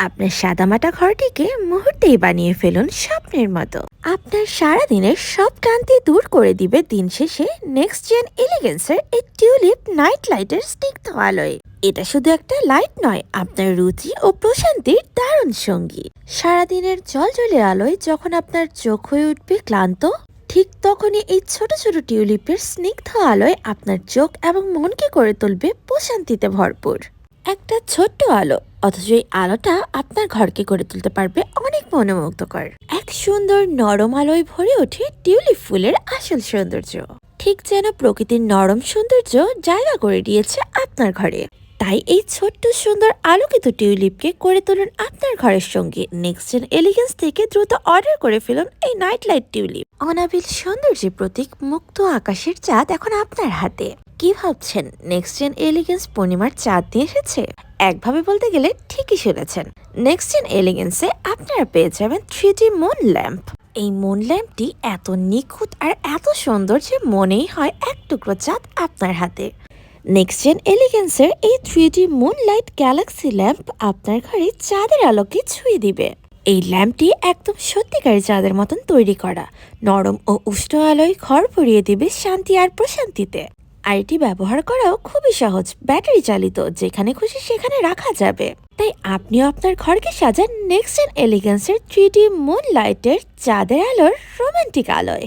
আপনার সাদামাটা ঘরটিকে মুহূর্তেই বানিয়ে ফেলুন স্বপ্নের মতো। আপনার সারাদিনের সব ক্লান্তি দূর করে দিবে দিন শেষে নেক্সট জেন এলিগেন্সের এই টিউলিপ নাইট লাইটের স্নিগ্ধ আলোয়। এটা শুধু একটা লাইট নয়, আপনার রুচি ও প্রশান্তির দারুণ সঙ্গী। সারাদিনের জলজলের আলোয় যখন আপনার চোখ হয়ে উঠবে ক্লান্ত, ঠিক তখনই এই ছোট ছোট টিউলিপের স্নিগ্ধ আলোয় আপনার চোখ এবং মনকে করে তুলবে প্রশান্তিতে ভরপুর। একটা ছোট্ট আলো, অথচ এই আলোটা আপনার ঘরকে করে তুলতে পারবে অনেক মনোমুগ্ধকর। এক সুন্দর নরম আলোয় ভরে ওঠে টিউলিপ ফুলের আসল সৌন্দর্য, ঠিক যেন প্রকৃতির নরম সৌন্দর্য জায়গা করে দিয়েছে আপনার ঘরে। তাই এই ছোট্ট সুন্দর আলোকিত টিউলিপকে করে তুলুন আপনার ঘরের সঙ্গে। নেক্সট জেন এলিগেন্স থেকে দ্রুত অর্ডার করে ফেলুন এই নাইট লাইট টিউলিপ। অনাবিল সৌন্দর্যের প্রতীক মুক্ত আকাশের চাঁদ এখন আপনার হাতে। কি ভাবছেন নেক্সট জেন এলিগেন্স পূর্ণিমার চাঁদ নিয়ে এসেছে? একভাবে বলতে গেলে ঠিকই শুনেছেন। নেক্সট জেন এলিগেন্সে আপনারা পেয়ে যাবেন 3D মুন ল্যাম্প। এই মুন ল্যাম্পটি এত নিখুঁত আর এত সুন্দর যে মনেই হয় এক টুকরো চাঁদ আপনার হাতে। নেক্সট জেন এলিগেন্সের এই 3D moon light Galaxy lamp আপনার ঘরে চাঁদের আলোকে ছুঁয়ে দিবে। এই ল্যাম্পটি একদম সত্যিকারের চাঁদের মতন তৈরি করা, নরম ও উষ্ণ আলোয় ঘর ভরিয়ে দিবে শান্তি আর প্রশান্তিতে। আর এটি ব্যবহার করাও খুবই সহজ, ব্যাটারি চালিত, যেখানে খুশি সেখানে রাখা যাবে। তাই আপনিও আপনার ঘরকে সাজান নেক্সট জেন এলিগেন্সের 3D মুন লাইটের চাঁদের আলোর রোমান্টিক আলোয়।